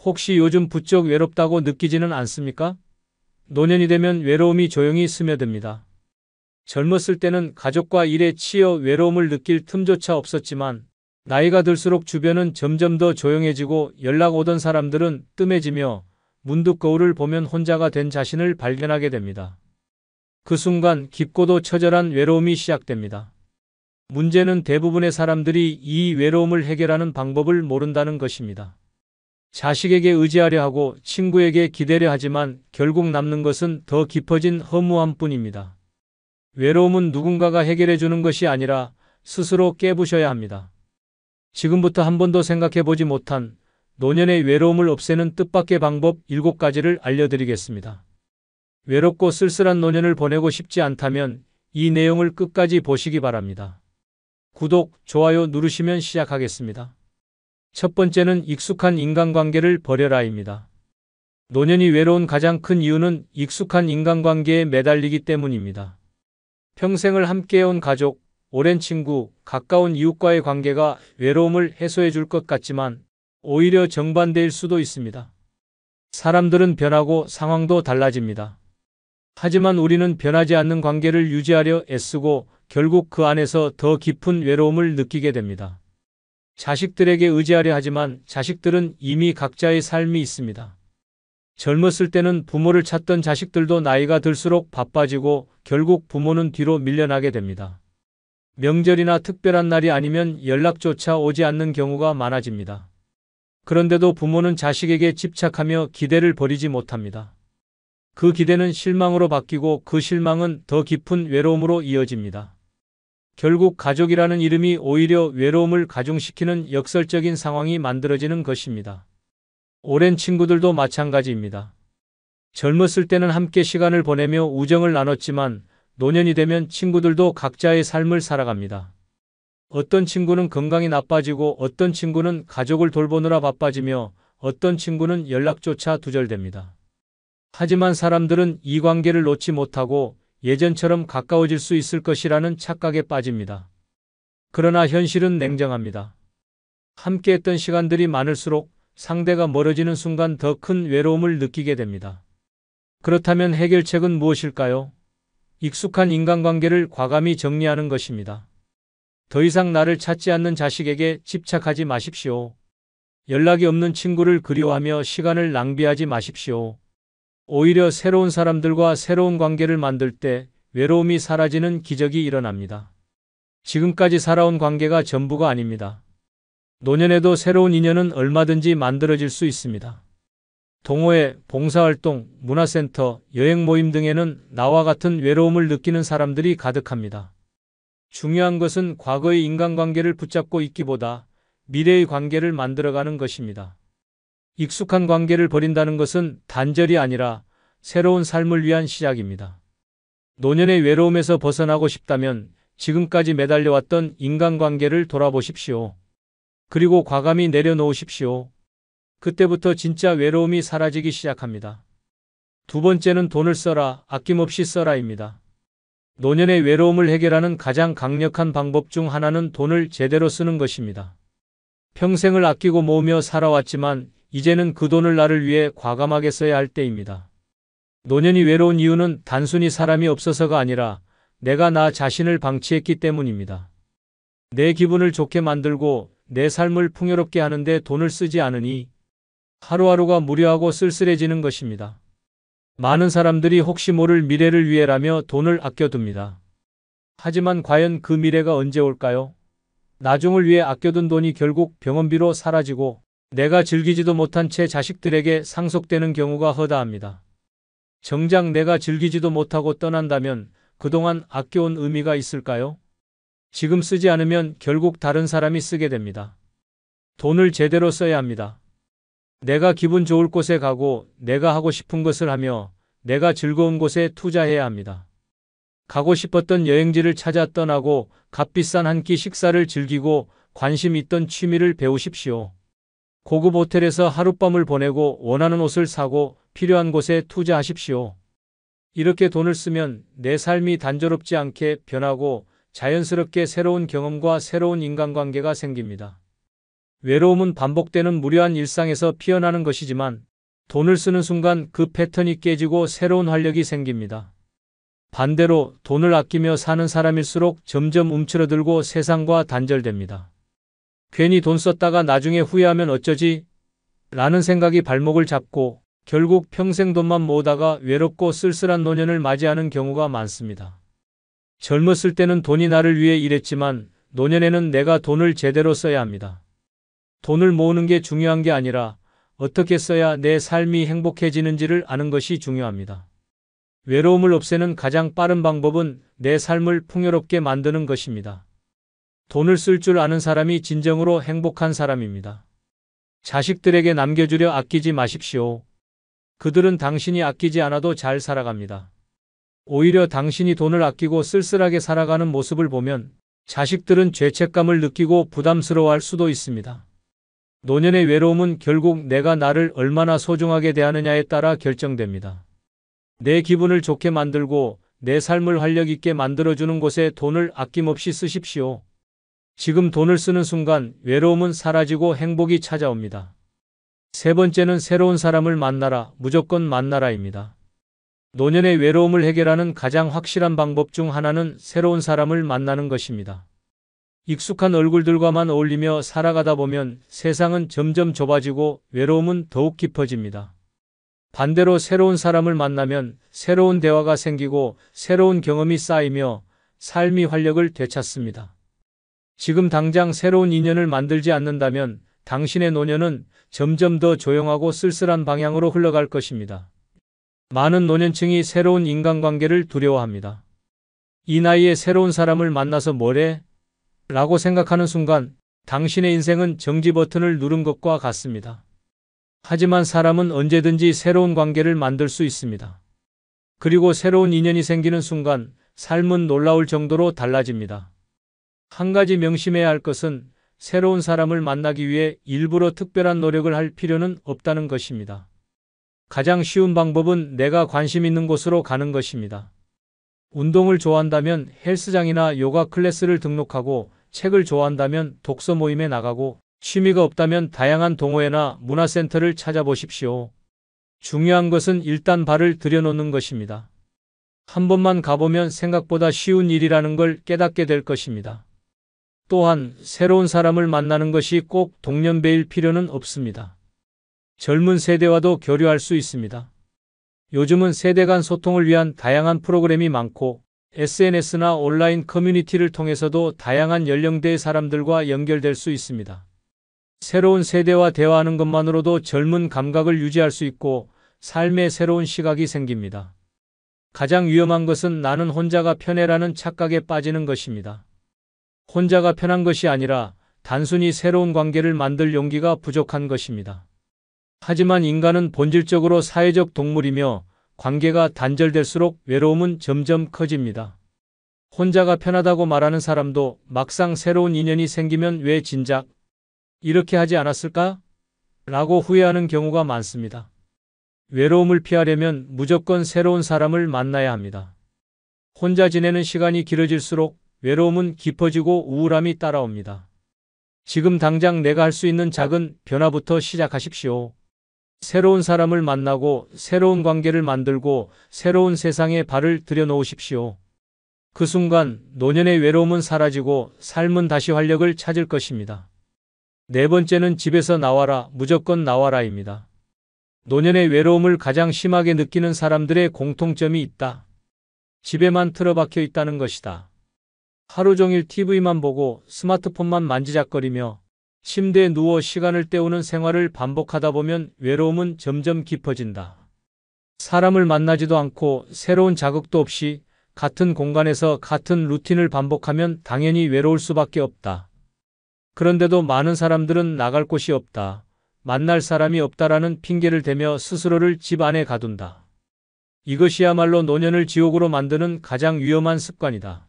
혹시 요즘 부쩍 외롭다고 느끼지는 않습니까? 노년이 되면 외로움이 조용히 스며듭니다. 젊었을 때는 가족과 일에 치여 외로움을 느낄 틈조차 없었지만 나이가 들수록 주변은 점점 더 조용해지고 연락 오던 사람들은 뜸해지며 문득 거울을 보면 혼자가 된 자신을 발견하게 됩니다. 그 순간 깊고도 처절한 외로움이 시작됩니다. 문제는 대부분의 사람들이 이 외로움을 해결하는 방법을 모른다는 것입니다. 자식에게 의지하려 하고 친구에게 기대려 하지만 결국 남는 것은 더 깊어진 허무함뿐입니다. 외로움은 누군가가 해결해 주는 것이 아니라 스스로 깨부셔야 합니다. 지금부터 한 번도 생각해 보지 못한 노년의 외로움을 없애는 뜻밖의 방법 7가지를 알려드리겠습니다. 외롭고 쓸쓸한 노년을 보내고 싶지 않다면 이 내용을 끝까지 보시기 바랍니다. 구독, 좋아요 누르시면 시작하겠습니다. 첫 번째는 익숙한 인간관계를 버려라입니다. 노년이 외로운 가장 큰 이유는 익숙한 인간관계에 매달리기 때문입니다. 평생을 함께해온 가족, 오랜 친구, 가까운 이웃과의 관계가 외로움을 해소해 줄 것 같지만 오히려 정반대일 수도 있습니다. 사람들은 변하고 상황도 달라집니다. 하지만 우리는 변하지 않는 관계를 유지하려 애쓰고 결국 그 안에서 더 깊은 외로움을 느끼게 됩니다. 자식들에게 의지하려 하지만 자식들은 이미 각자의 삶이 있습니다. 젊었을 때는 부모를 찾던 자식들도 나이가 들수록 바빠지고 결국 부모는 뒤로 밀려나게 됩니다. 명절이나 특별한 날이 아니면 연락조차 오지 않는 경우가 많아집니다. 그런데도 부모는 자식에게 집착하며 기대를 버리지 못합니다. 그 기대는 실망으로 바뀌고 그 실망은 더 깊은 외로움으로 이어집니다. 결국 가족이라는 이름이 오히려 외로움을 가중시키는 역설적인 상황이 만들어지는 것입니다. 오랜 친구들도 마찬가지입니다. 젊었을 때는 함께 시간을 보내며 우정을 나눴지만 노년이 되면 친구들도 각자의 삶을 살아갑니다. 어떤 친구는 건강이 나빠지고 어떤 친구는 가족을 돌보느라 바빠지며 어떤 친구는 연락조차 두절됩니다. 하지만 사람들은 이 관계를 놓지 못하고 예전처럼 가까워질 수 있을 것이라는 착각에 빠집니다. 그러나 현실은 냉정합니다. 함께했던 시간들이 많을수록 상대가 멀어지는 순간 더 큰 외로움을 느끼게 됩니다. 그렇다면 해결책은 무엇일까요? 익숙한 인간관계를 과감히 정리하는 것입니다. 더 이상 나를 찾지 않는 자식에게 집착하지 마십시오. 연락이 없는 친구를 그리워하며 시간을 낭비하지 마십시오. 오히려 새로운 사람들과 새로운 관계를 만들 때 외로움이 사라지는 기적이 일어납니다. 지금까지 살아온 관계가 전부가 아닙니다. 노년에도 새로운 인연은 얼마든지 만들어질 수 있습니다. 동호회, 봉사활동, 문화센터, 여행 모임 등에는 나와 같은 외로움을 느끼는 사람들이 가득합니다. 중요한 것은 과거의 인간관계를 붙잡고 있기보다 미래의 관계를 만들어가는 것입니다. 익숙한 관계를 버린다는 것은 단절이 아니라 새로운 삶을 위한 시작입니다. 노년의 외로움에서 벗어나고 싶다면 지금까지 매달려왔던 인간관계를 돌아보십시오. 그리고 과감히 내려놓으십시오. 그때부터 진짜 외로움이 사라지기 시작합니다. 두 번째는 돈을 써라, 아낌없이 써라입니다. 노년의 외로움을 해결하는 가장 강력한 방법 중 하나는 돈을 제대로 쓰는 것입니다. 평생을 아끼고 모으며 살아왔지만 이제는 그 돈을 나를 위해 과감하게 써야 할 때입니다. 노년이 외로운 이유는 단순히 사람이 없어서가 아니라 내가 나 자신을 방치했기 때문입니다. 내 기분을 좋게 만들고 내 삶을 풍요롭게 하는데 돈을 쓰지 않으니 하루하루가 무료하고 쓸쓸해지는 것입니다. 많은 사람들이 혹시 모를 미래를 위해라며 돈을 아껴둡니다. 하지만 과연 그 미래가 언제 올까요? 나중을 위해 아껴둔 돈이 결국 병원비로 사라지고 내가 즐기지도 못한 채 자식들에게 상속되는 경우가 허다합니다. 정작 내가 즐기지도 못하고 떠난다면 그동안 아껴온 의미가 있을까요? 지금 쓰지 않으면 결국 다른 사람이 쓰게 됩니다. 돈을 제대로 써야 합니다. 내가 기분 좋을 곳에 가고 내가 하고 싶은 것을 하며 내가 즐거운 곳에 투자해야 합니다. 가고 싶었던 여행지를 찾아 떠나고 값비싼 한 끼 식사를 즐기고 관심 있던 취미를 배우십시오. 고급 호텔에서 하룻밤을 보내고 원하는 옷을 사고 필요한 곳에 투자하십시오. 이렇게 돈을 쓰면 내 삶이 단조롭지 않게 변하고 자연스럽게 새로운 경험과 새로운 인간관계가 생깁니다. 외로움은 반복되는 무료한 일상에서 피어나는 것이지만 돈을 쓰는 순간 그 패턴이 깨지고 새로운 활력이 생깁니다. 반대로 돈을 아끼며 사는 사람일수록 점점 움츠러들고 세상과 단절됩니다. 괜히 돈 썼다가 나중에 후회하면 어쩌지? 라는 생각이 발목을 잡고 결국 평생 돈만 모으다가 외롭고 쓸쓸한 노년을 맞이하는 경우가 많습니다. 젊었을 때는 돈이 나를 위해 일했지만 노년에는 내가 돈을 제대로 써야 합니다. 돈을 모으는 게 중요한 게 아니라 어떻게 써야 내 삶이 행복해지는지를 아는 것이 중요합니다. 외로움을 없애는 가장 빠른 방법은 내 삶을 풍요롭게 만드는 것입니다. 돈을 쓸 줄 아는 사람이 진정으로 행복한 사람입니다. 자식들에게 남겨주려 아끼지 마십시오. 그들은 당신이 아끼지 않아도 잘 살아갑니다. 오히려 당신이 돈을 아끼고 쓸쓸하게 살아가는 모습을 보면 자식들은 죄책감을 느끼고 부담스러워할 수도 있습니다. 노년의 외로움은 결국 내가 나를 얼마나 소중하게 대하느냐에 따라 결정됩니다. 내 기분을 좋게 만들고 내 삶을 활력 있게 만들어주는 곳에 돈을 아낌없이 쓰십시오. 지금 돈을 쓰는 순간 외로움은 사라지고 행복이 찾아옵니다. 세 번째는 새로운 사람을 만나라, 무조건 만나라입니다. 노년의 외로움을 해결하는 가장 확실한 방법 중 하나는 새로운 사람을 만나는 것입니다. 익숙한 얼굴들과만 어울리며 살아가다 보면 세상은 점점 좁아지고 외로움은 더욱 깊어집니다. 반대로 새로운 사람을 만나면 새로운 대화가 생기고 새로운 경험이 쌓이며 삶이 활력을 되찾습니다. 지금 당장 새로운 인연을 만들지 않는다면 당신의 노년은 점점 더 조용하고 쓸쓸한 방향으로 흘러갈 것입니다. 많은 노년층이 새로운 인간관계를 두려워합니다. 이 나이에 새로운 사람을 만나서 뭐래? 라고 생각하는 순간 당신의 인생은 정지 버튼을 누른 것과 같습니다. 하지만 사람은 언제든지 새로운 관계를 만들 수 있습니다. 그리고 새로운 인연이 생기는 순간 삶은 놀라울 정도로 달라집니다. 한 가지 명심해야 할 것은 새로운 사람을 만나기 위해 일부러 특별한 노력을 할 필요는 없다는 것입니다. 가장 쉬운 방법은 내가 관심 있는 곳으로 가는 것입니다. 운동을 좋아한다면 헬스장이나 요가 클래스를 등록하고 책을 좋아한다면 독서 모임에 나가고 취미가 없다면 다양한 동호회나 문화센터를 찾아보십시오. 중요한 것은 일단 발을 들여놓는 것입니다. 한 번만 가보면 생각보다 쉬운 일이라는 걸 깨닫게 될 것입니다. 또한 새로운 사람을 만나는 것이 꼭 동년배일 필요는 없습니다. 젊은 세대와도 교류할 수 있습니다. 요즘은 세대 간 소통을 위한 다양한 프로그램이 많고 SNS나 온라인 커뮤니티를 통해서도 다양한 연령대의 사람들과 연결될 수 있습니다. 새로운 세대와 대화하는 것만으로도 젊은 감각을 유지할 수 있고 삶의 새로운 시각이 생깁니다. 가장 위험한 것은 나는 혼자가 편해라는 착각에 빠지는 것입니다. 혼자가 편한 것이 아니라 단순히 새로운 관계를 만들 용기가 부족한 것입니다. 하지만 인간은 본질적으로 사회적 동물이며 관계가 단절될수록 외로움은 점점 커집니다. 혼자가 편하다고 말하는 사람도 막상 새로운 인연이 생기면 왜 진작 이렇게 하지 않았을까? 라고 후회하는 경우가 많습니다. 외로움을 피하려면 무조건 새로운 사람을 만나야 합니다. 혼자 지내는 시간이 길어질수록 외로움은 깊어지고 우울함이 따라옵니다. 지금 당장 내가 할 수 있는 작은 변화부터 시작하십시오. 새로운 사람을 만나고 새로운 관계를 만들고 새로운 세상에 발을 들여놓으십시오. 그 순간 노년의 외로움은 사라지고 삶은 다시 활력을 찾을 것입니다. 네 번째는 집에서 나와라, 무조건 나와라입니다. 노년의 외로움을 가장 심하게 느끼는 사람들의 공통점이 있다. 집에만 틀어박혀 있다는 것이다. 하루 종일 TV만 보고 스마트폰만 만지작거리며 침대에 누워 시간을 때우는 생활을 반복하다 보면 외로움은 점점 깊어진다. 사람을 만나지도 않고 새로운 자극도 없이 같은 공간에서 같은 루틴을 반복하면 당연히 외로울 수밖에 없다. 그런데도 많은 사람들은 나갈 곳이 없다, 만날 사람이 없다라는 핑계를 대며 스스로를 집 안에 가둔다. 이것이야말로 노년을 지옥으로 만드는 가장 위험한 습관이다.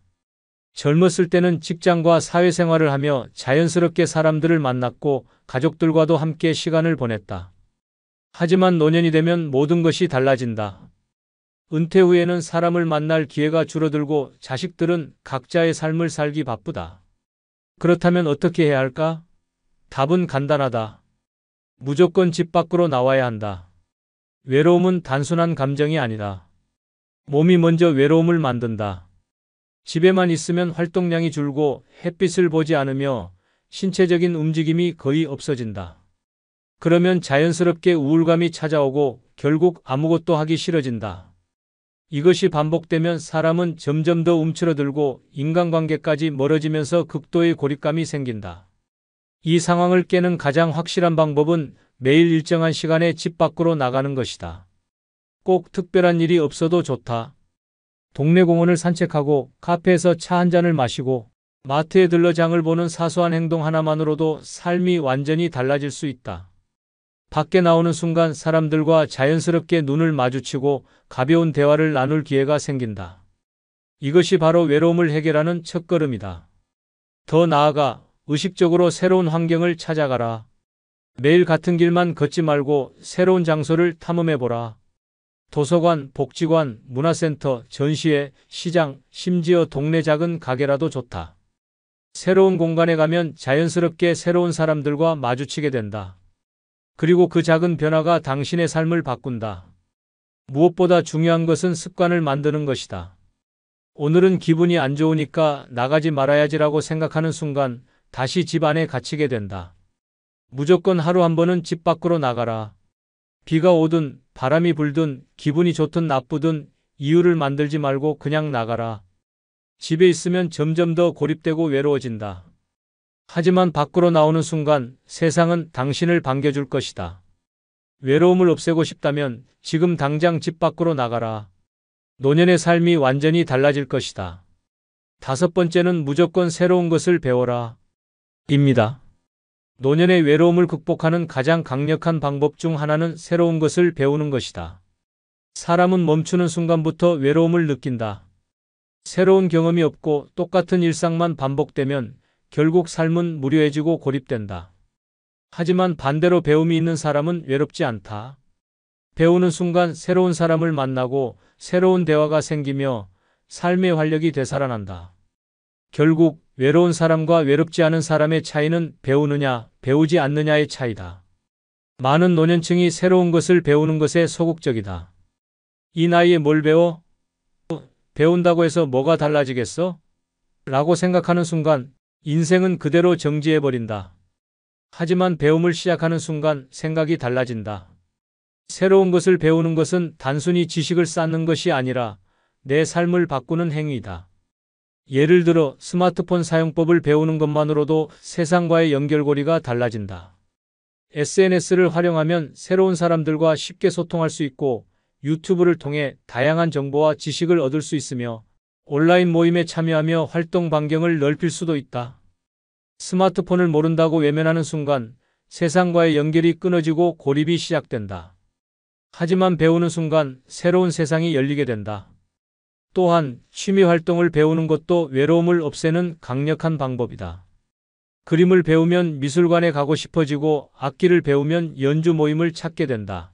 젊었을 때는 직장과 사회생활을 하며 자연스럽게 사람들을 만났고 가족들과도 함께 시간을 보냈다. 하지만 노년이 되면 모든 것이 달라진다. 은퇴 후에는 사람을 만날 기회가 줄어들고 자식들은 각자의 삶을 살기 바쁘다. 그렇다면 어떻게 해야 할까? 답은 간단하다. 무조건 집 밖으로 나와야 한다. 외로움은 단순한 감정이 아니다. 몸이 먼저 외로움을 만든다. 집에만 있으면 활동량이 줄고 햇빛을 보지 않으며 신체적인 움직임이 거의 없어진다. 그러면 자연스럽게 우울감이 찾아오고 결국 아무것도 하기 싫어진다. 이것이 반복되면 사람은 점점 더 움츠러들고 인간관계까지 멀어지면서 극도의 고립감이 생긴다. 이 상황을 깨는 가장 확실한 방법은 매일 일정한 시간에 집 밖으로 나가는 것이다. 꼭 특별한 일이 없어도 좋다. 동네 공원을 산책하고 카페에서 차 한 잔을 마시고 마트에 들러 장을 보는 사소한 행동 하나만으로도 삶이 완전히 달라질 수 있다. 밖에 나오는 순간 사람들과 자연스럽게 눈을 마주치고 가벼운 대화를 나눌 기회가 생긴다. 이것이 바로 외로움을 해결하는 첫걸음이다. 더 나아가 의식적으로 새로운 환경을 찾아가라. 매일 같은 길만 걷지 말고 새로운 장소를 탐험해보라. 도서관, 복지관, 문화센터, 전시회, 시장, 심지어 동네 작은 가게라도 좋다. 새로운 공간에 가면 자연스럽게 새로운 사람들과 마주치게 된다. 그리고 그 작은 변화가 당신의 삶을 바꾼다. 무엇보다 중요한 것은 습관을 만드는 것이다. 오늘은 기분이 안 좋으니까 나가지 말아야지라고 생각하는 순간 다시 집 안에 갇히게 된다. 무조건 하루 한 번은 집 밖으로 나가라. 비가 오든 바람이 불든 기분이 좋든 나쁘든 이유를 만들지 말고 그냥 나가라. 집에 있으면 점점 더 고립되고 외로워진다. 하지만 밖으로 나오는 순간 세상은 당신을 반겨줄 것이다. 외로움을 없애고 싶다면 지금 당장 집 밖으로 나가라. 노년의 삶이 완전히 달라질 것이다. 다섯 번째는 무조건 새로운 것을 배워라. 입니다. 노년의 외로움을 극복하는 가장 강력한 방법 중 하나는 새로운 것을 배우는 것이다. 사람은 멈추는 순간부터 외로움을 느낀다. 새로운 경험이 없고 똑같은 일상만 반복되면 결국 삶은 무료해지고 고립된다. 하지만 반대로 배움이 있는 사람은 외롭지 않다. 배우는 순간 새로운 사람을 만나고 새로운 대화가 생기며 삶의 활력이 되살아난다. 결국 외로운 사람과 외롭지 않은 사람의 차이는 배우느냐, 배우지 않느냐의 차이다. 많은 노년층이 새로운 것을 배우는 것에 소극적이다. 이 나이에 뭘 배워? 배운다고 해서 뭐가 달라지겠어? 라고 생각하는 순간 인생은 그대로 정지해버린다. 하지만 배움을 시작하는 순간 생각이 달라진다. 새로운 것을 배우는 것은 단순히 지식을 쌓는 것이 아니라 내 삶을 바꾸는 행위이다. 예를 들어 스마트폰 사용법을 배우는 것만으로도 세상과의 연결고리가 달라진다. SNS를 활용하면 새로운 사람들과 쉽게 소통할 수 있고 유튜브를 통해 다양한 정보와 지식을 얻을 수 있으며 온라인 모임에 참여하며 활동 반경을 넓힐 수도 있다. 스마트폰을 모른다고 외면하는 순간 세상과의 연결이 끊어지고 고립이 시작된다. 하지만 배우는 순간 새로운 세상이 열리게 된다. 또한 취미 활동을 배우는 것도 외로움을 없애는 강력한 방법이다. 그림을 배우면 미술관에 가고 싶어지고 악기를 배우면 연주 모임을 찾게 된다.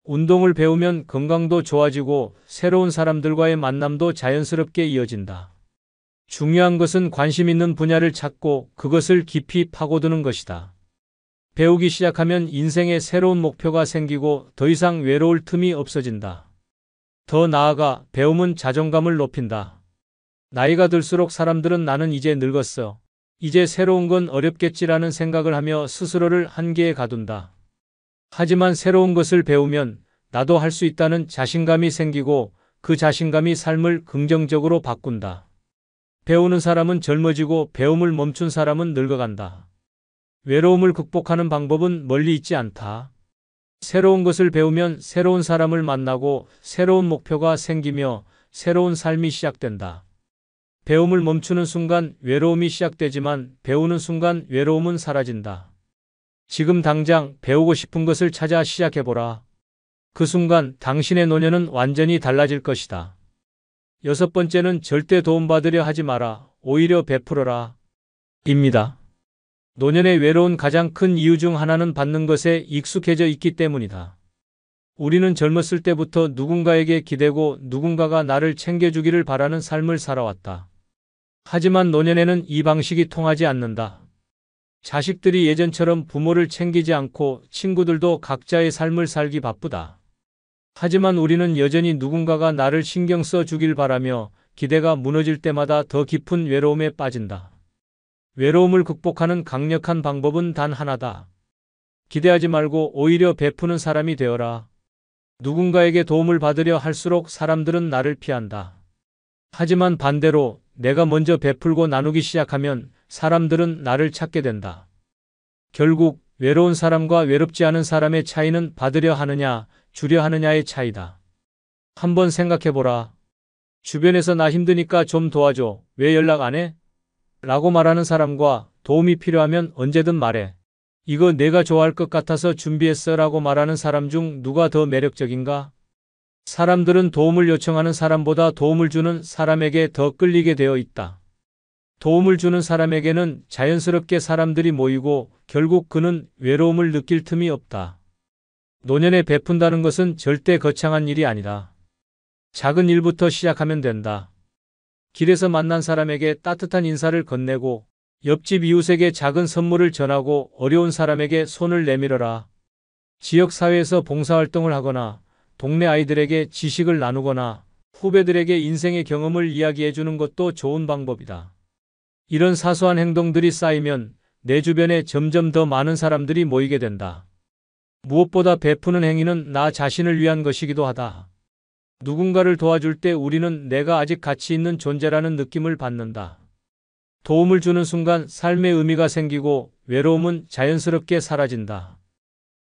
운동을 배우면 건강도 좋아지고 새로운 사람들과의 만남도 자연스럽게 이어진다. 중요한 것은 관심 있는 분야를 찾고 그것을 깊이 파고드는 것이다. 배우기 시작하면 인생에 새로운 목표가 생기고 더 이상 외로울 틈이 없어진다. 더 나아가 배움은 자존감을 높인다. 나이가 들수록 사람들은 나는 이제 늙었어. 이제 새로운 건 어렵겠지라는 생각을 하며 스스로를 한계에 가둔다. 하지만 새로운 것을 배우면 나도 할 수 있다는 자신감이 생기고 그 자신감이 삶을 긍정적으로 바꾼다. 배우는 사람은 젊어지고 배움을 멈춘 사람은 늙어간다. 외로움을 극복하는 방법은 멀리 있지 않다. 새로운 것을 배우면 새로운 사람을 만나고 새로운 목표가 생기며 새로운 삶이 시작된다. 배움을 멈추는 순간 외로움이 시작되지만 배우는 순간 외로움은 사라진다. 지금 당장 배우고 싶은 것을 찾아 시작해보라. 그 순간 당신의 노년은 완전히 달라질 것이다. 여섯 번째는 절대 도움받으려 하지 마라. 오히려 베풀어라. 입니다. 노년의 외로운 가장 큰 이유 중 하나는 받는 것에 익숙해져 있기 때문이다. 우리는 젊었을 때부터 누군가에게 기대고 누군가가 나를 챙겨주기를 바라는 삶을 살아왔다. 하지만 노년에는 이 방식이 통하지 않는다. 자식들이 예전처럼 부모를 챙기지 않고 친구들도 각자의 삶을 살기 바쁘다. 하지만 우리는 여전히 누군가가 나를 신경 써 주길 바라며 기대가 무너질 때마다 더 깊은 외로움에 빠진다. 외로움을 극복하는 강력한 방법은 단 하나다. 기대하지 말고 오히려 베푸는 사람이 되어라. 누군가에게 도움을 받으려 할수록 사람들은 나를 피한다. 하지만 반대로 내가 먼저 베풀고 나누기 시작하면 사람들은 나를 찾게 된다. 결국 외로운 사람과 외롭지 않은 사람의 차이는 받으려 하느냐, 주려 하느냐의 차이다. 한번 생각해보라. 주변에서 나 힘드니까 좀 도와줘. 왜 연락 안 해? 라고 말하는 사람과 도움이 필요하면 언제든 말해. 이거 내가 좋아할 것 같아서 준비했어 라고 말하는 사람 중 누가 더 매력적인가? 사람들은 도움을 요청하는 사람보다 도움을 주는 사람에게 더 끌리게 되어 있다. 도움을 주는 사람에게는 자연스럽게 사람들이 모이고 결국 그는 외로움을 느낄 틈이 없다. 노년에 베푼다는 것은 절대 거창한 일이 아니다. 작은 일부터 시작하면 된다. 길에서 만난 사람에게 따뜻한 인사를 건네고 옆집 이웃에게 작은 선물을 전하고 어려운 사람에게 손을 내밀어라. 지역사회에서 봉사활동을 하거나 동네 아이들에게 지식을 나누거나 후배들에게 인생의 경험을 이야기해주는 것도 좋은 방법이다. 이런 사소한 행동들이 쌓이면 내 주변에 점점 더 많은 사람들이 모이게 된다. 무엇보다 베푸는 행위는 나 자신을 위한 것이기도 하다. 누군가를 도와줄 때 우리는 내가 아직 가치 있는 존재라는 느낌을 받는다. 도움을 주는 순간 삶의 의미가 생기고 외로움은 자연스럽게 사라진다.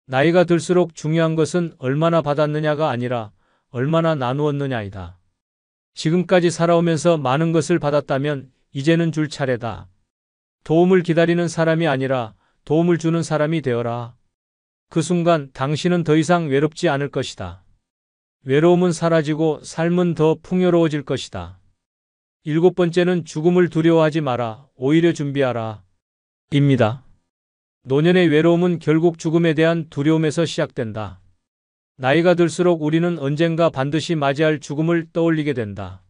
나이가 들수록 중요한 것은 얼마나 받았느냐가 아니라 얼마나 나누었느냐이다. 지금까지 살아오면서 많은 것을 받았다면 이제는 줄 차례다. 도움을 기다리는 사람이 아니라 도움을 주는 사람이 되어라. 그 순간 당신은 더 이상 외롭지 않을 것이다. 외로움은 사라지고 삶은 더 풍요로워질 것이다. 7번째는 죽음을 두려워하지 마라. 오히려 준비하라. 입니다. 노년의 외로움은 결국 죽음에 대한 두려움에서 시작된다. 나이가 들수록 우리는 언젠가 반드시 맞이할 죽음을 떠올리게 된다.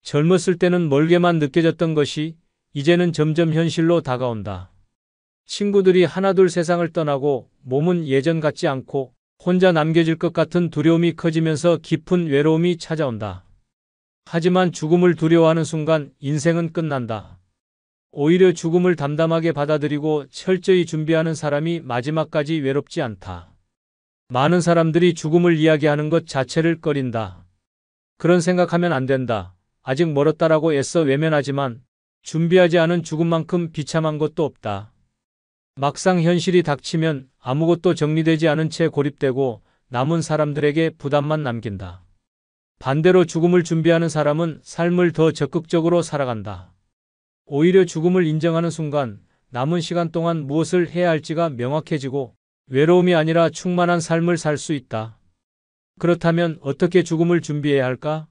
젊었을 때는 멀게만 느껴졌던 것이 이제는 점점 현실로 다가온다. 친구들이 하나둘 세상을 떠나고 몸은 예전 같지 않고 혼자 남겨질 것 같은 두려움이 커지면서 깊은 외로움이 찾아온다. 하지만 죽음을 두려워하는 순간 인생은 끝난다. 오히려 죽음을 담담하게 받아들이고 철저히 준비하는 사람이 마지막까지 외롭지 않다. 많은 사람들이 죽음을 이야기하는 것 자체를 꺼린다. 그런 생각하면 안 된다. 아직 멀었다라고 애써 외면하지만 준비하지 않은 죽음만큼 비참한 것도 없다. 막상 현실이 닥치면 아무것도 정리되지 않은 채 고립되고 남은 사람들에게 부담만 남긴다. 반대로 죽음을 준비하는 사람은 삶을 더 적극적으로 살아간다. 오히려 죽음을 인정하는 순간 남은 시간 동안 무엇을 해야 할지가 명확해지고 외로움이 아니라 충만한 삶을 살 수 있다. 그렇다면 어떻게 죽음을 준비해야 할까?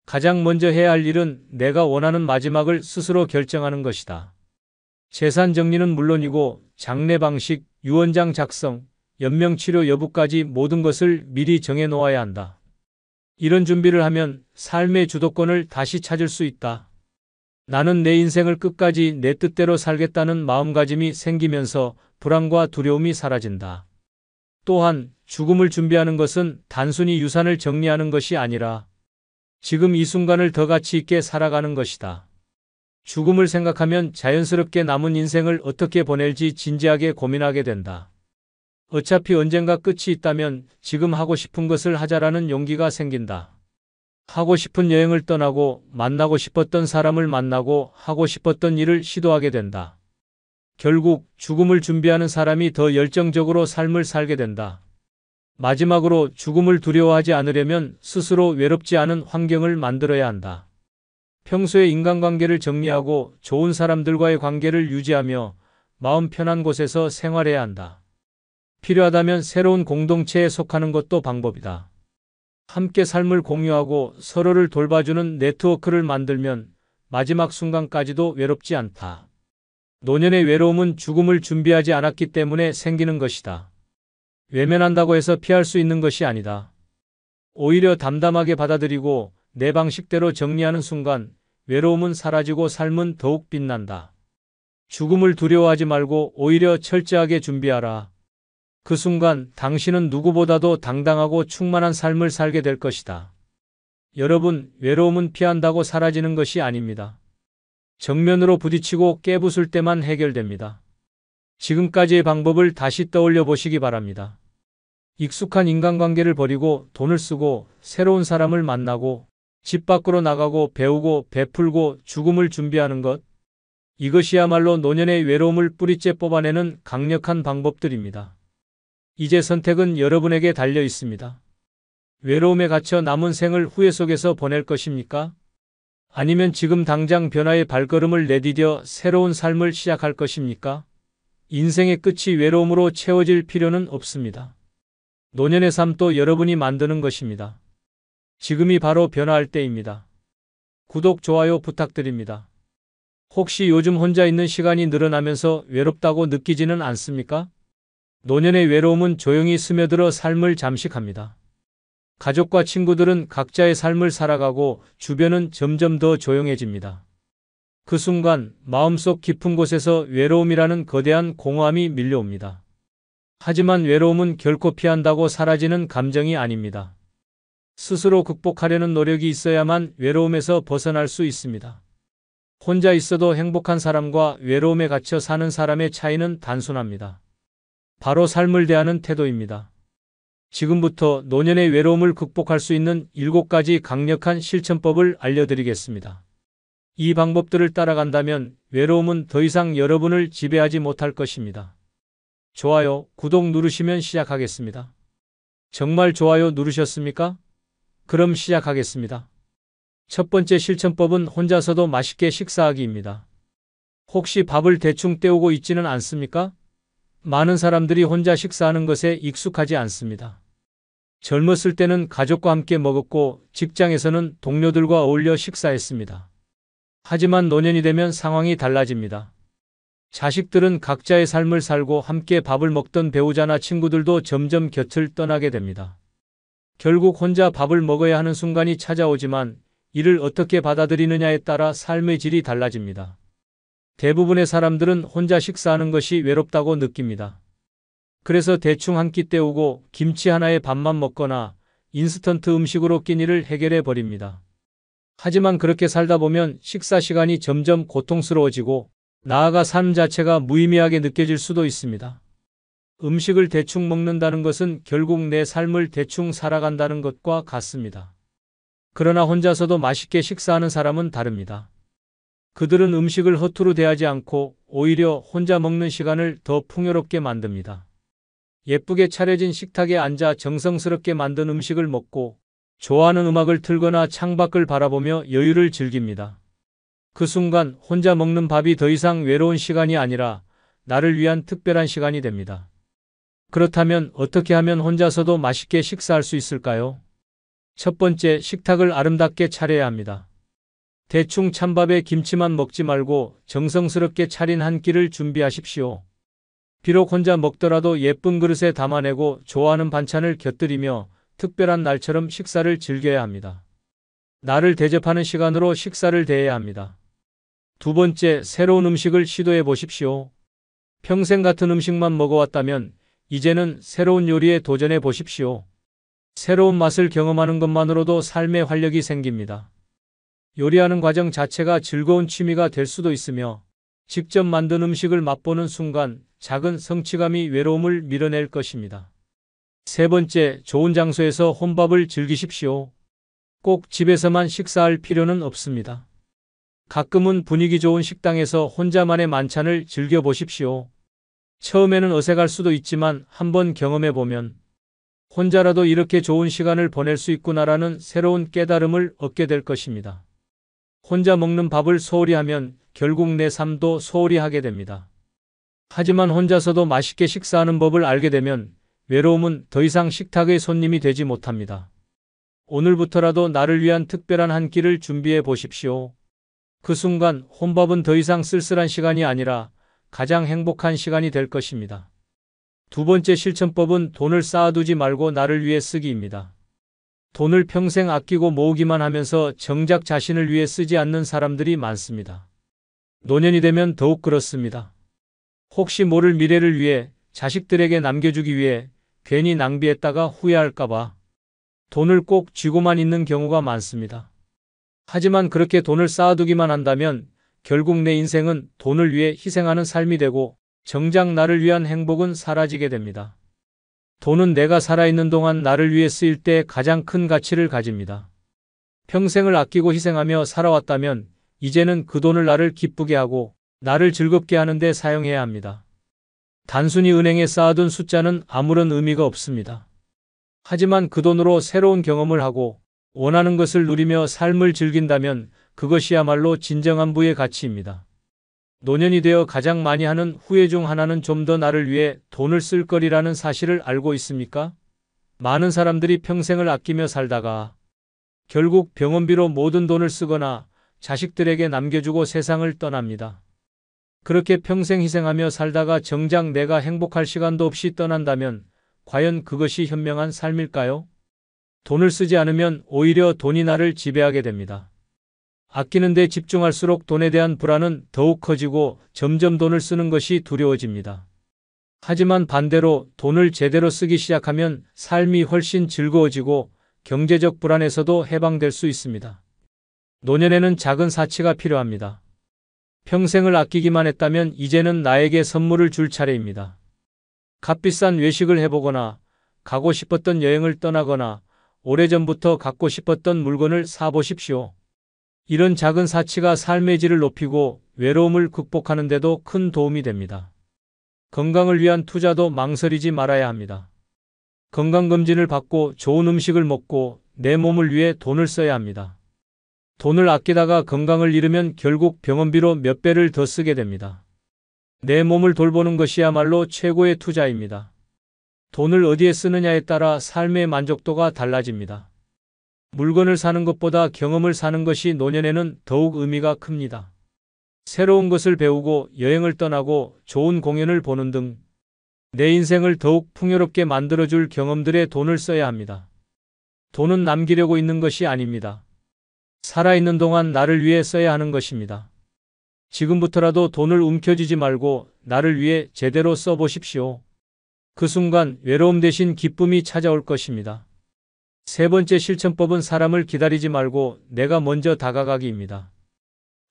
가장 먼저 해야 할 일은 내가 원하는 마지막을 스스로 결정하는 것이다. 재산 정리는 물론이고 장례 방식, 유언장 작성, 연명치료 여부까지 모든 것을 미리 정해 놓아야 한다. 이런 준비를 하면 삶의 주도권을 다시 찾을 수 있다. 나는 내 인생을 끝까지 내 뜻대로 살겠다는 마음가짐이 생기면서 불안과 두려움이 사라진다. 또한 죽음을 준비하는 것은 단순히 유산을 정리하는 것이 아니라 지금 이 순간을 더 가치 있게 살아가는 것이다. 죽음을 생각하면 자연스럽게 남은 인생을 어떻게 보낼지 진지하게 고민하게 된다. 어차피 언젠가 끝이 있다면 지금 하고 싶은 것을 하자라는 용기가 생긴다. 하고 싶은 여행을 떠나고 만나고 싶었던 사람을 만나고 하고 싶었던 일을 시도하게 된다. 결국 죽음을 준비하는 사람이 더 열정적으로 삶을 살게 된다. 마지막으로 죽음을 두려워하지 않으려면 스스로 외롭지 않은 환경을 만들어야 한다. 평소에 인간관계를 정리하고 좋은 사람들과의 관계를 유지하며 마음 편한 곳에서 생활해야 한다. 필요하다면 새로운 공동체에 속하는 것도 방법이다. 함께 삶을 공유하고 서로를 돌봐주는 네트워크를 만들면 마지막 순간까지도 외롭지 않다. 노년의 외로움은 죽음을 준비하지 않았기 때문에 생기는 것이다. 외면한다고 해서 피할 수 있는 것이 아니다. 오히려 담담하게 받아들이고 내 방식대로 정리하는 순간 외로움은 사라지고 삶은 더욱 빛난다. 죽음을 두려워하지 말고 오히려 철저하게 준비하라. 그 순간 당신은 누구보다도 당당하고 충만한 삶을 살게 될 것이다. 여러분, 외로움은 피한다고 사라지는 것이 아닙니다. 정면으로 부딪히고 깨부술 때만 해결됩니다. 지금까지의 방법을 다시 떠올려 보시기 바랍니다. 익숙한 인간관계를 버리고 돈을 쓰고 새로운 사람을 만나고 집 밖으로 나가고 배우고 베풀고 죽음을 준비하는 것. 이것이야말로 노년의 외로움을 뿌리째 뽑아내는 강력한 방법들입니다. 이제 선택은 여러분에게 달려 있습니다. 외로움에 갇혀 남은 생을 후회 속에서 보낼 것입니까? 아니면 지금 당장 변화의 발걸음을 내디뎌 새로운 삶을 시작할 것입니까? 인생의 끝이 외로움으로 채워질 필요는 없습니다. 노년의 삶도 여러분이 만드는 것입니다. 지금이 바로 변화할 때입니다. 구독, 좋아요 부탁드립니다. 혹시 요즘 혼자 있는 시간이 늘어나면서 외롭다고 느끼지는 않습니까? 노년의 외로움은 조용히 스며들어 삶을 잠식합니다. 가족과 친구들은 각자의 삶을 살아가고 주변은 점점 더 조용해집니다. 그 순간 마음속 깊은 곳에서 외로움이라는 거대한 공허함이 밀려옵니다. 하지만 외로움은 결코 피한다고 사라지는 감정이 아닙니다. 스스로 극복하려는 노력이 있어야만 외로움에서 벗어날 수 있습니다. 혼자 있어도 행복한 사람과 외로움에 갇혀 사는 사람의 차이는 단순합니다. 바로 삶을 대하는 태도입니다. 지금부터 노년의 외로움을 극복할 수 있는 7가지 강력한 실천법을 알려드리겠습니다. 이 방법들을 따라간다면 외로움은 더 이상 여러분을 지배하지 못할 것입니다. 좋아요, 구독 누르시면 시작하겠습니다. 정말 좋아요 누르셨습니까? 그럼 시작하겠습니다. 첫 번째 실천법은 혼자서도 맛있게 식사하기입니다. 혹시 밥을 대충 때우고 있지는 않습니까? 많은 사람들이 혼자 식사하는 것에 익숙하지 않습니다. 젊었을 때는 가족과 함께 먹었고 직장에서는 동료들과 어울려 식사했습니다. 하지만 노년이 되면 상황이 달라집니다. 자식들은 각자의 삶을 살고 함께 밥을 먹던 배우자나 친구들도 점점 곁을 떠나게 됩니다. 결국 혼자 밥을 먹어야 하는 순간이 찾아오지만 이를 어떻게 받아들이느냐에 따라 삶의 질이 달라집니다. 대부분의 사람들은 혼자 식사하는 것이 외롭다고 느낍니다. 그래서 대충 한 끼 때우고 김치 하나에 밥만 먹거나 인스턴트 음식으로 끼니를 해결해 버립니다. 하지만 그렇게 살다 보면 식사 시간이 점점 고통스러워지고 나아가 삶 자체가 무의미하게 느껴질 수도 있습니다. 음식을 대충 먹는다는 것은 결국 내 삶을 대충 살아간다는 것과 같습니다. 그러나 혼자서도 맛있게 식사하는 사람은 다릅니다. 그들은 음식을 허투루 대하지 않고 오히려 혼자 먹는 시간을 더 풍요롭게 만듭니다. 예쁘게 차려진 식탁에 앉아 정성스럽게 만든 음식을 먹고 좋아하는 음악을 틀거나 창밖을 바라보며 여유를 즐깁니다. 그 순간 혼자 먹는 밥이 더 이상 외로운 시간이 아니라 나를 위한 특별한 시간이 됩니다. 그렇다면 어떻게 하면 혼자서도 맛있게 식사할 수 있을까요? 첫 번째, 식탁을 아름답게 차려야 합니다. 대충 찬밥에 김치만 먹지 말고 정성스럽게 차린 한 끼를 준비하십시오. 비록 혼자 먹더라도 예쁜 그릇에 담아내고 좋아하는 반찬을 곁들이며 특별한 날처럼 식사를 즐겨야 합니다. 나를 대접하는 시간으로 식사를 대해야 합니다. 두 번째, 새로운 음식을 시도해 보십시오. 평생 같은 음식만 먹어왔다면 이제는 새로운 요리에 도전해 보십시오. 새로운 맛을 경험하는 것만으로도 삶에 활력이 생깁니다. 요리하는 과정 자체가 즐거운 취미가 될 수도 있으며 직접 만든 음식을 맛보는 순간 작은 성취감이 외로움을 밀어낼 것입니다. 세 번째, 좋은 장소에서 혼밥을 즐기십시오. 꼭 집에서만 식사할 필요는 없습니다. 가끔은 분위기 좋은 식당에서 혼자만의 만찬을 즐겨보십시오. 처음에는 어색할 수도 있지만 한번 경험해보면 혼자라도 이렇게 좋은 시간을 보낼 수 있구나라는 새로운 깨달음을 얻게 될 것입니다. 혼자 먹는 밥을 소홀히 하면 결국 내 삶도 소홀히 하게 됩니다. 하지만 혼자서도 맛있게 식사하는 법을 알게 되면 외로움은 더 이상 식탁의 손님이 되지 못합니다. 오늘부터라도 나를 위한 특별한 한 끼를 준비해 보십시오. 그 순간 혼밥은 더 이상 쓸쓸한 시간이 아니라 가장 행복한 시간이 될 것입니다. 두 번째 실천법은 돈을 쌓아두지 말고 나를 위해 쓰기입니다. 돈을 평생 아끼고 모으기만 하면서 정작 자신을 위해 쓰지 않는 사람들이 많습니다. 노년이 되면 더욱 그렇습니다. 혹시 모를 미래를 위해 자식들에게 남겨주기 위해 괜히 낭비했다가 후회할까봐 돈을 꼭 쥐고만 있는 경우가 많습니다. 하지만 그렇게 돈을 쌓아두기만 한다면 결국 내 인생은 돈을 위해 희생하는 삶이 되고 정작 나를 위한 행복은 사라지게 됩니다. 돈은 내가 살아있는 동안 나를 위해 쓰일 때 가장 큰 가치를 가집니다. 평생을 아끼고 희생하며 살아왔다면 이제는 그 돈을 나를 기쁘게 하고 나를 즐겁게 하는 데 사용해야 합니다. 단순히 은행에 쌓아둔 숫자는 아무런 의미가 없습니다. 하지만 그 돈으로 새로운 경험을 하고 원하는 것을 누리며 삶을 즐긴다면 그것이야말로 진정한 부의 가치입니다. 노년이 되어 가장 많이 하는 후회 중 하나는 좀 더 나를 위해 돈을 쓸 거리라는 사실을 알고 있습니까? 많은 사람들이 평생을 아끼며 살다가 결국 병원비로 모든 돈을 쓰거나 자식들에게 남겨주고 세상을 떠납니다. 그렇게 평생 희생하며 살다가 정작 내가 행복할 시간도 없이 떠난다면 과연 그것이 현명한 삶일까요? 돈을 쓰지 않으면 오히려 돈이 나를 지배하게 됩니다. 아끼는 데 집중할수록 돈에 대한 불안은 더욱 커지고 점점 돈을 쓰는 것이 두려워집니다. 하지만 반대로 돈을 제대로 쓰기 시작하면 삶이 훨씬 즐거워지고 경제적 불안에서도 해방될 수 있습니다. 노년에는 작은 사치가 필요합니다. 평생을 아끼기만 했다면 이제는 나에게 선물을 줄 차례입니다. 값비싼 외식을 해보거나 가고 싶었던 여행을 떠나거나 오래전부터 갖고 싶었던 물건을 사보십시오. 이런 작은 사치가 삶의 질을 높이고 외로움을 극복하는 데도 큰 도움이 됩니다. 건강을 위한 투자도 망설이지 말아야 합니다. 건강검진을 받고 좋은 음식을 먹고 내 몸을 위해 돈을 써야 합니다. 돈을 아끼다가 건강을 잃으면 결국 병원비로 몇 배를 더 쓰게 됩니다. 내 몸을 돌보는 것이야말로 최고의 투자입니다. 돈을 어디에 쓰느냐에 따라 삶의 만족도가 달라집니다. 물건을 사는 것보다 경험을 사는 것이 노년에는 더욱 의미가 큽니다. 새로운 것을 배우고 여행을 떠나고 좋은 공연을 보는 등 내 인생을 더욱 풍요롭게 만들어줄 경험들에 돈을 써야 합니다. 돈은 남기려고 있는 것이 아닙니다. 살아있는 동안 나를 위해 써야 하는 것입니다. 지금부터라도 돈을 움켜쥐지 말고 나를 위해 제대로 써보십시오. 그 순간 외로움 대신 기쁨이 찾아올 것입니다. 세 번째 실천법은 사람을 기다리지 말고 내가 먼저 다가가기입니다.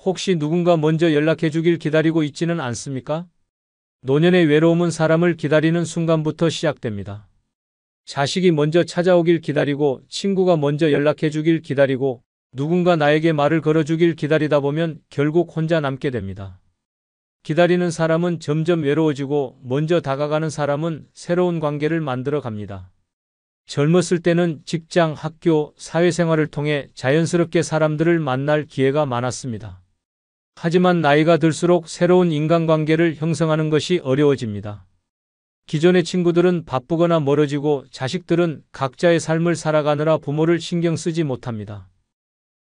혹시 누군가 먼저 연락해 주길 기다리고 있지는 않습니까? 노년의 외로움은 사람을 기다리는 순간부터 시작됩니다. 자식이 먼저 찾아오길 기다리고 친구가 먼저 연락해 주길 기다리고 누군가 나에게 말을 걸어주길 기다리다 보면 결국 혼자 남게 됩니다. 기다리는 사람은 점점 외로워지고 먼저 다가가는 사람은 새로운 관계를 만들어 갑니다. 젊었을 때는 직장, 학교, 사회생활을 통해 자연스럽게 사람들을 만날 기회가 많았습니다. 하지만 나이가 들수록 새로운 인간관계를 형성하는 것이 어려워집니다. 기존의 친구들은 바쁘거나 멀어지고 자식들은 각자의 삶을 살아가느라 부모를 신경 쓰지 못합니다.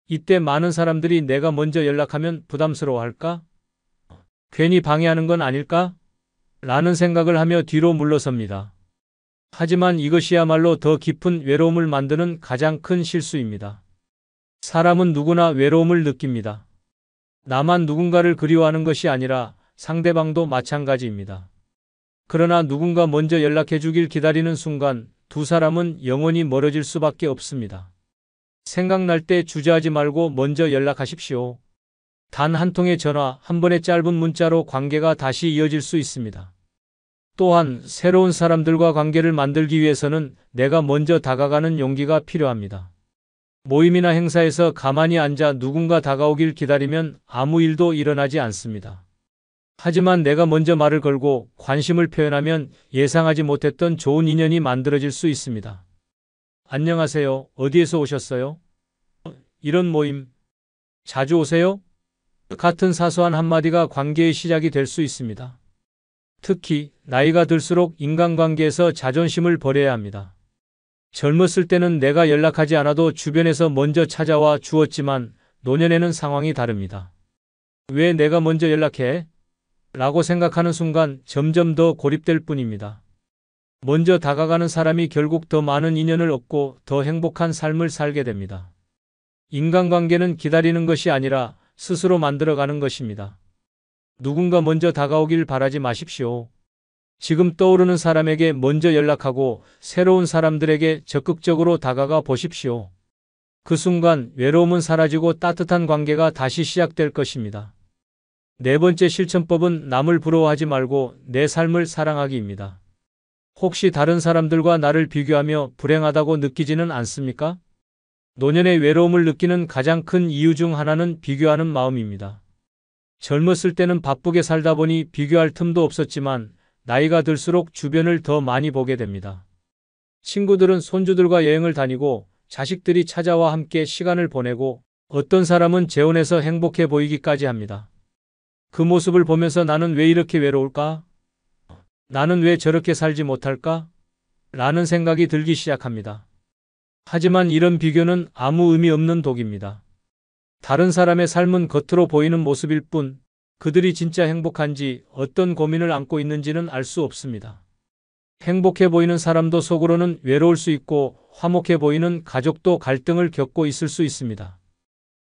이때 많은 사람들이 내가 먼저 연락하면 부담스러워할까? 괜히 방해하는 건 아닐까? 라는 생각을 하며 뒤로 물러섭니다. 하지만 이것이야말로 더 깊은 외로움을 만드는 가장 큰 실수입니다. 사람은 누구나 외로움을 느낍니다. 나만 누군가를 그리워하는 것이 아니라 상대방도 마찬가지입니다. 그러나 누군가 먼저 연락해 주길 기다리는 순간 두 사람은 영원히 멀어질 수밖에 없습니다. 생각날 때 주저하지 말고 먼저 연락하십시오. 단 한 통의 전화, 한 번의 짧은 문자로 관계가 다시 이어질 수 있습니다. 또한 새로운 사람들과 관계를 만들기 위해서는 내가 먼저 다가가는 용기가 필요합니다. 모임이나 행사에서 가만히 앉아 누군가 다가오길 기다리면 아무 일도 일어나지 않습니다. 하지만 내가 먼저 말을 걸고 관심을 표현하면 예상하지 못했던 좋은 인연이 만들어질 수 있습니다. 안녕하세요. 어디에서 오셨어요? 이런 모임 자주 오세요? 같은 사소한 한마디가 관계의 시작이 될 수 있습니다. 특히 나이가 들수록 인간관계에서 자존심을 버려야 합니다. 젊었을 때는 내가 연락하지 않아도 주변에서 먼저 찾아와 주었지만 노년에는 상황이 다릅니다. 왜 내가 먼저 연락해? 라고 생각하는 순간 점점 더 고립될 뿐입니다. 먼저 다가가는 사람이 결국 더 많은 인연을 얻고 더 행복한 삶을 살게 됩니다. 인간관계는 기다리는 것이 아니라 스스로 만들어가는 것입니다. 누군가 먼저 다가오길 바라지 마십시오. 지금 떠오르는 사람에게 먼저 연락하고 새로운 사람들에게 적극적으로 다가가 보십시오. 그 순간 외로움은 사라지고 따뜻한 관계가 다시 시작될 것입니다. 네 번째 실천법은 남을 부러워하지 말고 내 삶을 사랑하기입니다. 혹시 다른 사람들과 나를 비교하며 불행하다고 느끼지는 않습니까? 노년의 외로움을 느끼는 가장 큰 이유 중 하나는 비교하는 마음입니다. 젊었을 때는 바쁘게 살다 보니 비교할 틈도 없었지만 나이가 들수록 주변을 더 많이 보게 됩니다. 친구들은 손주들과 여행을 다니고 자식들이 찾아와 함께 시간을 보내고 어떤 사람은 재혼해서 행복해 보이기까지 합니다. 그 모습을 보면서 나는 왜 이렇게 외로울까? 나는 왜 저렇게 살지 못할까? 라는 생각이 들기 시작합니다. 하지만 이런 비교는 아무 의미 없는 독입니다. 다른 사람의 삶은 겉으로 보이는 모습일 뿐 그들이 진짜 행복한지 어떤 고민을 안고 있는지는 알 수 없습니다. 행복해 보이는 사람도 속으로는 외로울 수 있고 화목해 보이는 가족도 갈등을 겪고 있을 수 있습니다.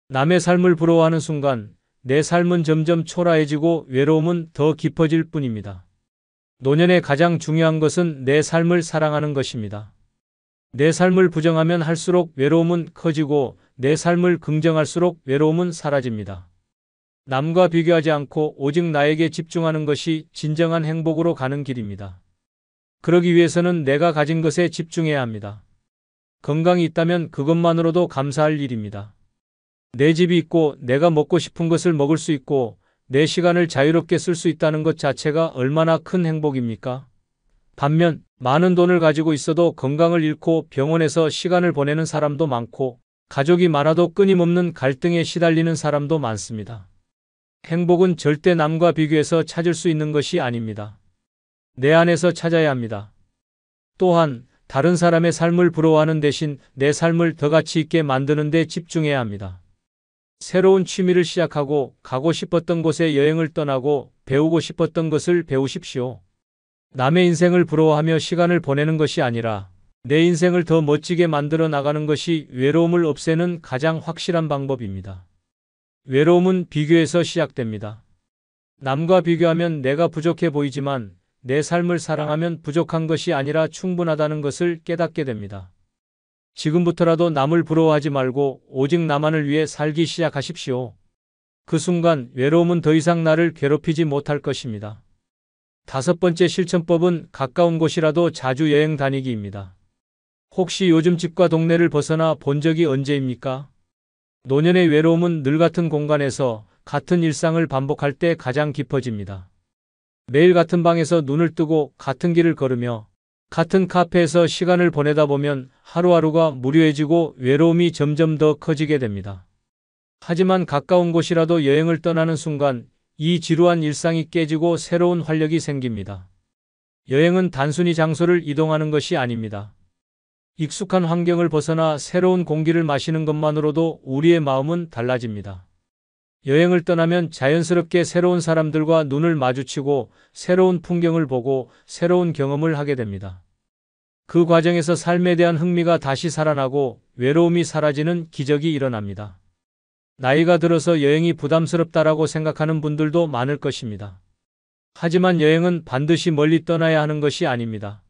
남의 삶을 부러워하는 순간 내 삶은 점점 초라해지고 외로움은 더 깊어질 뿐입니다. 노년에 가장 중요한 것은 내 삶을 사랑하는 것입니다. 내 삶을 부정하면 할수록 외로움은 커지고 내 삶을 긍정할수록 외로움은 사라집니다. 남과 비교하지 않고 오직 나에게 집중하는 것이 진정한 행복으로 가는 길입니다. 그러기 위해서는 내가 가진 것에 집중해야 합니다. 건강이 있다면 그것만으로도 감사할 일입니다. 내 집이 있고 내가 먹고 싶은 것을 먹을 수 있고 내 시간을 자유롭게 쓸 수 있다는 것 자체가 얼마나 큰 행복입니까? 반면 많은 돈을 가지고 있어도 건강을 잃고 병원에서 시간을 보내는 사람도 많고 가족이 많아도 끊임없는 갈등에 시달리는 사람도 많습니다. 행복은 절대 남과 비교해서 찾을 수 있는 것이 아닙니다. 내 안에서 찾아야 합니다. 또한 다른 사람의 삶을 부러워하는 대신 내 삶을 더 가치 있게 만드는 데 집중해야 합니다. 새로운 취미를 시작하고 가고 싶었던 곳에 여행을 떠나고 배우고 싶었던 것을 배우십시오. 남의 인생을 부러워하며 시간을 보내는 것이 아니라 내 인생을 더 멋지게 만들어 나가는 것이 외로움을 없애는 가장 확실한 방법입니다. 외로움은 비교에서 시작됩니다. 남과 비교하면 내가 부족해 보이지만 내 삶을 사랑하면 부족한 것이 아니라 충분하다는 것을 깨닫게 됩니다. 지금부터라도 남을 부러워하지 말고 오직 나만을 위해 살기 시작하십시오. 그 순간 외로움은 더 이상 나를 괴롭히지 못할 것입니다. 다섯 번째 실천법은 가까운 곳이라도 자주 여행 다니기입니다. 혹시 요즘 집과 동네를 벗어나 본 적이 언제입니까? 노년의 외로움은 늘 같은 공간에서 같은 일상을 반복할 때 가장 깊어집니다. 매일 같은 방에서 눈을 뜨고 같은 길을 걸으며 같은 카페에서 시간을 보내다 보면 하루하루가 무료해지고 외로움이 점점 더 커지게 됩니다. 하지만 가까운 곳이라도 여행을 떠나는 순간 이 지루한 일상이 깨지고 새로운 활력이 생깁니다. 여행은 단순히 장소를 이동하는 것이 아닙니다. 익숙한 환경을 벗어나 새로운 공기를 마시는 것만으로도 우리의 마음은 달라집니다. 여행을 떠나면 자연스럽게 새로운 사람들과 눈을 마주치고 새로운 풍경을 보고 새로운 경험을 하게 됩니다. 그 과정에서 삶에 대한 흥미가 다시 살아나고 외로움이 사라지는 기적이 일어납니다. 나이가 들어서 여행이 부담스럽다라고 생각하는 분들도 많을 것입니다. 하지만 여행은 반드시 멀리 떠나야 하는 것이 아닙니다.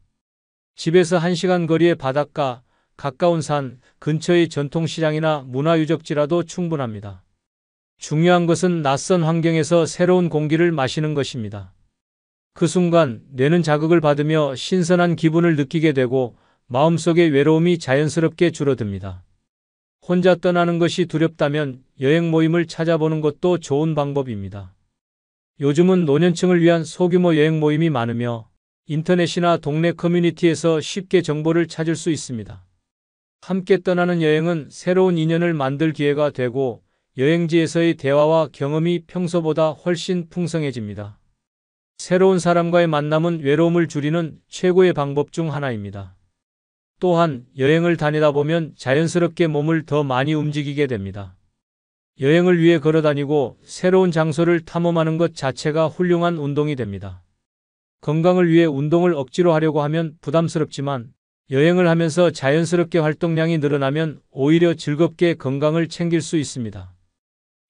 집에서 1시간 거리의 바닷가, 가까운 산, 근처의 전통시장이나 문화유적지라도 충분합니다. 중요한 것은 낯선 환경에서 새로운 공기를 마시는 것입니다. 그 순간 뇌는 자극을 받으며 신선한 기분을 느끼게 되고 마음속의 외로움이 자연스럽게 줄어듭니다. 혼자 떠나는 것이 두렵다면 여행 모임을 찾아보는 것도 좋은 방법입니다. 요즘은 노년층을 위한 소규모 여행 모임이 많으며 인터넷이나 동네 커뮤니티에서 쉽게 정보를 찾을 수 있습니다. 함께 떠나는 여행은 새로운 인연을 만들 기회가 되고 여행지에서의 대화와 경험이 평소보다 훨씬 풍성해집니다. 새로운 사람과의 만남은 외로움을 줄이는 최고의 방법 중 하나입니다. 또한 여행을 다니다 보면 자연스럽게 몸을 더 많이 움직이게 됩니다. 여행을 위해 걸어다니고 새로운 장소를 탐험하는 것 자체가 훌륭한 운동이 됩니다. 건강을 위해 운동을 억지로 하려고 하면 부담스럽지만 여행을 하면서 자연스럽게 활동량이 늘어나면 오히려 즐겁게 건강을 챙길 수 있습니다.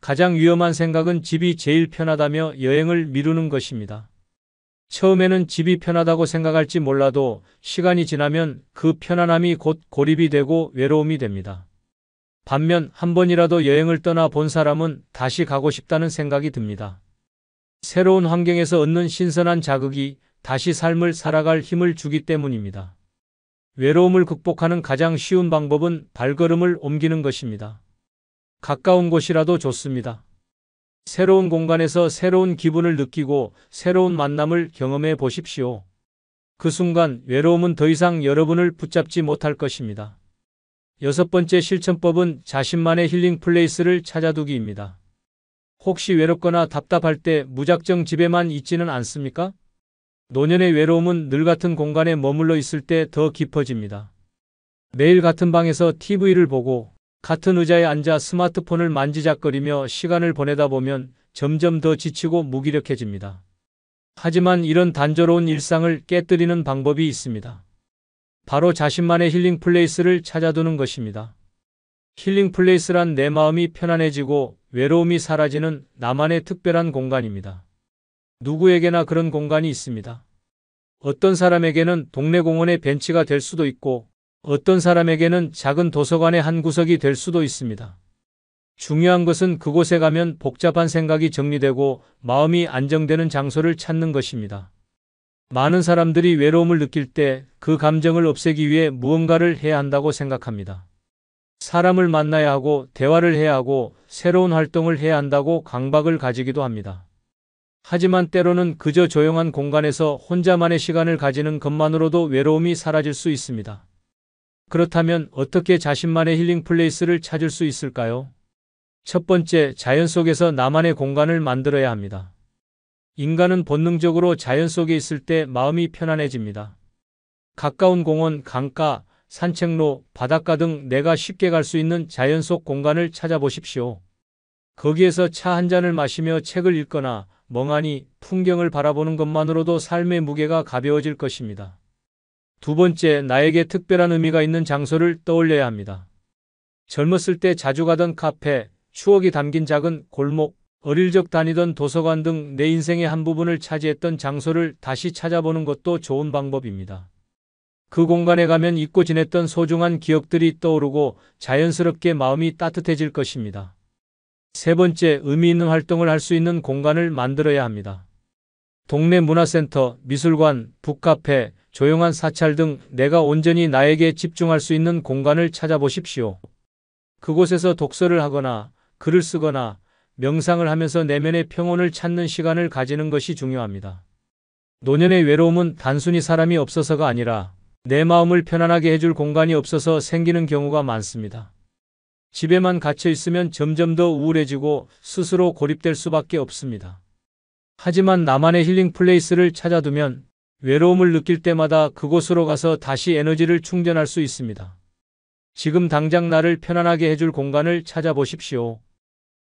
가장 위험한 생각은 집이 제일 편하다며 여행을 미루는 것입니다. 처음에는 집이 편하다고 생각할지 몰라도 시간이 지나면 그 편안함이 곧 고립이 되고 외로움이 됩니다. 반면 한 번이라도 여행을 떠나 본 사람은 다시 가고 싶다는 생각이 듭니다. 새로운 환경에서 얻는 신선한 자극이 다시 삶을 살아갈 힘을 주기 때문입니다. 외로움을 극복하는 가장 쉬운 방법은 발걸음을 옮기는 것입니다. 가까운 곳이라도 좋습니다. 새로운 공간에서 새로운 기분을 느끼고 새로운 만남을 경험해 보십시오. 그 순간 외로움은 더 이상 여러분을 붙잡지 못할 것입니다. 6번째 실천법은 자신만의 힐링 플레이스를 찾아두기입니다. 혹시 외롭거나 답답할 때 무작정 집에만 있지는 않습니까? 노년의 외로움은 늘 같은 공간에 머물러 있을 때 더 깊어집니다. 매일 같은 방에서 TV를 보고 같은 의자에 앉아 스마트폰을 만지작거리며 시간을 보내다 보면 점점 더 지치고 무기력해집니다. 하지만 이런 단조로운 일상을 깨뜨리는 방법이 있습니다. 바로 자신만의 힐링 플레이스를 찾아두는 것입니다. 힐링 플레이스란 내 마음이 편안해지고 외로움이 사라지는 나만의 특별한 공간입니다. 누구에게나 그런 공간이 있습니다. 어떤 사람에게는 동네 공원의 벤치가 될 수도 있고 어떤 사람에게는 작은 도서관의 한 구석이 될 수도 있습니다. 중요한 것은 그곳에 가면 복잡한 생각이 정리되고 마음이 안정되는 장소를 찾는 것입니다. 많은 사람들이 외로움을 느낄 때 그 감정을 없애기 위해 무언가를 해야 한다고 생각합니다. 사람을 만나야 하고 대화를 해야 하고 새로운 활동을 해야 한다고 강박을 가지기도 합니다. 하지만 때로는 그저 조용한 공간에서 혼자만의 시간을 가지는 것만으로도 외로움이 사라질 수 있습니다. 그렇다면 어떻게 자신만의 힐링 플레이스를 찾을 수 있을까요? 첫 번째, 자연 속에서 나만의 공간을 만들어야 합니다. 인간은 본능적으로 자연 속에 있을 때 마음이 편안해집니다. 가까운 공원, 강가, 산책로, 바닷가 등 내가 쉽게 갈 수 있는 자연 속 공간을 찾아보십시오. 거기에서 차 한 잔을 마시며 책을 읽거나 멍하니 풍경을 바라보는 것만으로도 삶의 무게가 가벼워질 것입니다. 두 번째, 나에게 특별한 의미가 있는 장소를 떠올려야 합니다. 젊었을 때 자주 가던 카페, 추억이 담긴 작은 골목, 어릴 적 다니던 도서관 등 내 인생의 한 부분을 차지했던 장소를 다시 찾아보는 것도 좋은 방법입니다. 그 공간에 가면 잊고 지냈던 소중한 기억들이 떠오르고 자연스럽게 마음이 따뜻해질 것입니다. 세 번째, 의미 있는 활동을 할 수 있는 공간을 만들어야 합니다. 동네 문화센터, 미술관, 북카페, 조용한 사찰 등 내가 온전히 나에게 집중할 수 있는 공간을 찾아보십시오. 그곳에서 독서를 하거나 글을 쓰거나 명상을 하면서 내면의 평온을 찾는 시간을 가지는 것이 중요합니다. 노년의 외로움은 단순히 사람이 없어서가 아니라 내 마음을 편안하게 해줄 공간이 없어서 생기는 경우가 많습니다. 집에만 갇혀 있으면 점점 더 우울해지고 스스로 고립될 수밖에 없습니다. 하지만 나만의 힐링 플레이스를 찾아두면 외로움을 느낄 때마다 그곳으로 가서 다시 에너지를 충전할 수 있습니다. 지금 당장 나를 편안하게 해줄 공간을 찾아보십시오.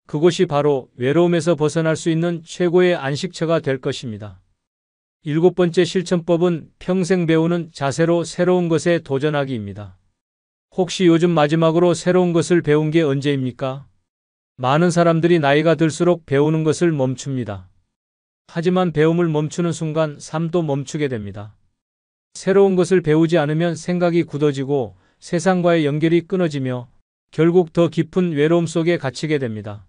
그곳이 바로 외로움에서 벗어날 수 있는 최고의 안식처가 될 것입니다. 7번째 실천법은 평생 배우는 자세로 새로운 것에 도전하기입니다. 혹시 요즘 마지막으로 새로운 것을 배운 게 언제입니까? 많은 사람들이 나이가 들수록 배우는 것을 멈춥니다. 하지만 배움을 멈추는 순간 삶도 멈추게 됩니다. 새로운 것을 배우지 않으면 생각이 굳어지고 세상과의 연결이 끊어지며 결국 더 깊은 외로움 속에 갇히게 됩니다.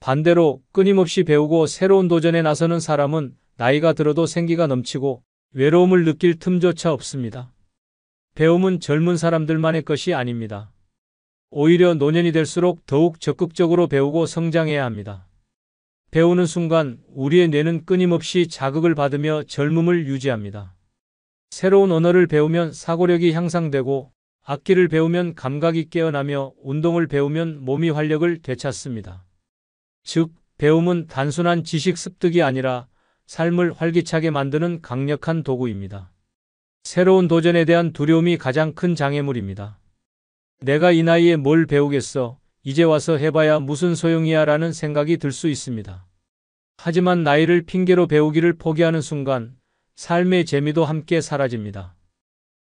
반대로 끊임없이 배우고 새로운 도전에 나서는 사람은 나이가 들어도 생기가 넘치고 외로움을 느낄 틈조차 없습니다. 배움은 젊은 사람들만의 것이 아닙니다. 오히려 노년이 될수록 더욱 적극적으로 배우고 성장해야 합니다. 배우는 순간 우리의 뇌는 끊임없이 자극을 받으며 젊음을 유지합니다. 새로운 언어를 배우면 사고력이 향상되고 악기를 배우면 감각이 깨어나며 운동을 배우면 몸이 활력을 되찾습니다. 즉, 배움은 단순한 지식 습득이 아니라 삶을 활기차게 만드는 강력한 도구입니다. 새로운 도전에 대한 두려움이 가장 큰 장애물입니다. 내가 이 나이에 뭘 배우겠어? 이제 와서 해봐야 무슨 소용이야 라는 생각이 들 수 있습니다. 하지만 나이를 핑계로 배우기를 포기하는 순간 삶의 재미도 함께 사라집니다.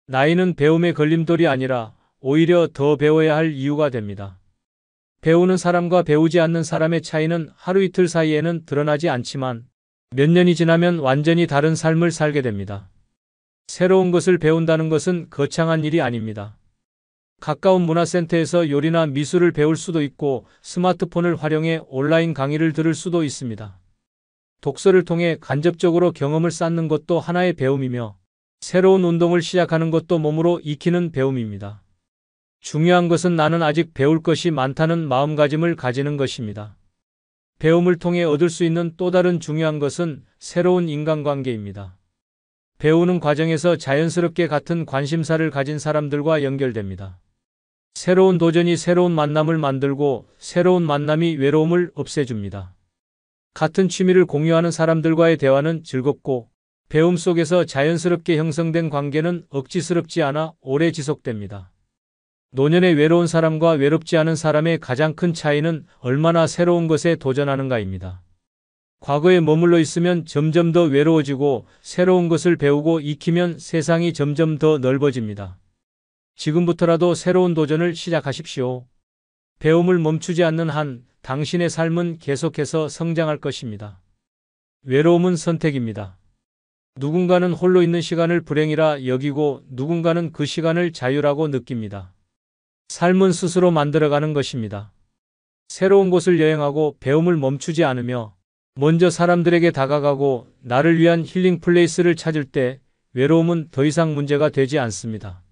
나이는 배움의 걸림돌이 아니라 오히려 더 배워야 할 이유가 됩니다. 배우는 사람과 배우지 않는 사람의 차이는 하루 이틀 사이에는 드러나지 않지만 몇 년이 지나면 완전히 다른 삶을 살게 됩니다. 새로운 것을 배운다는 것은 거창한 일이 아닙니다. 가까운 문화센터에서 요리나 미술을 배울 수도 있고 스마트폰을 활용해 온라인 강의를 들을 수도 있습니다. 독서를 통해 간접적으로 경험을 쌓는 것도 하나의 배움이며 새로운 운동을 시작하는 것도 몸으로 익히는 배움입니다. 중요한 것은 나는 아직 배울 것이 많다는 마음가짐을 가지는 것입니다. 배움을 통해 얻을 수 있는 또 다른 중요한 것은 새로운 인간관계입니다. 배우는 과정에서 자연스럽게 같은 관심사를 가진 사람들과 연결됩니다. 새로운 도전이 새로운 만남을 만들고 새로운 만남이 외로움을 없애줍니다. 같은 취미를 공유하는 사람들과의 대화는 즐겁고 배움 속에서 자연스럽게 형성된 관계는 억지스럽지 않아 오래 지속됩니다. 노년의 외로운 사람과 외롭지 않은 사람의 가장 큰 차이는 얼마나 새로운 것에 도전하는가입니다. 과거에 머물러 있으면 점점 더 외로워지고 새로운 것을 배우고 익히면 세상이 점점 더 넓어집니다. 지금부터라도 새로운 도전을 시작하십시오. 배움을 멈추지 않는 한 당신의 삶은 계속해서 성장할 것입니다. 외로움은 선택입니다. 누군가는 홀로 있는 시간을 불행이라 여기고 누군가는 그 시간을 자유라고 느낍니다. 삶은 스스로 만들어가는 것입니다. 새로운 곳을 여행하고 배움을 멈추지 않으며 먼저 사람들에게 다가가고 나를 위한 힐링 플레이스를 찾을 때 외로움은 더 이상 문제가 되지 않습니다.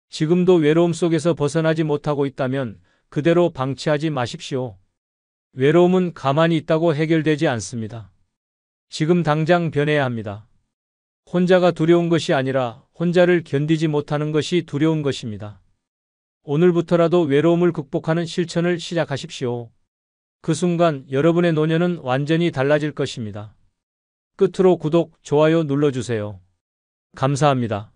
지금도 외로움 속에서 벗어나지 못하고 있다면 그대로 방치하지 마십시오. 외로움은 가만히 있다고 해결되지 않습니다. 지금 당장 변해야 합니다. 혼자가 두려운 것이 아니라 혼자를 견디지 못하는 것이 두려운 것입니다. 오늘부터라도 외로움을 극복하는 실천을 시작하십시오. 그 순간 여러분의 노년은 완전히 달라질 것입니다. 끝으로 구독, 좋아요 눌러주세요. 감사합니다.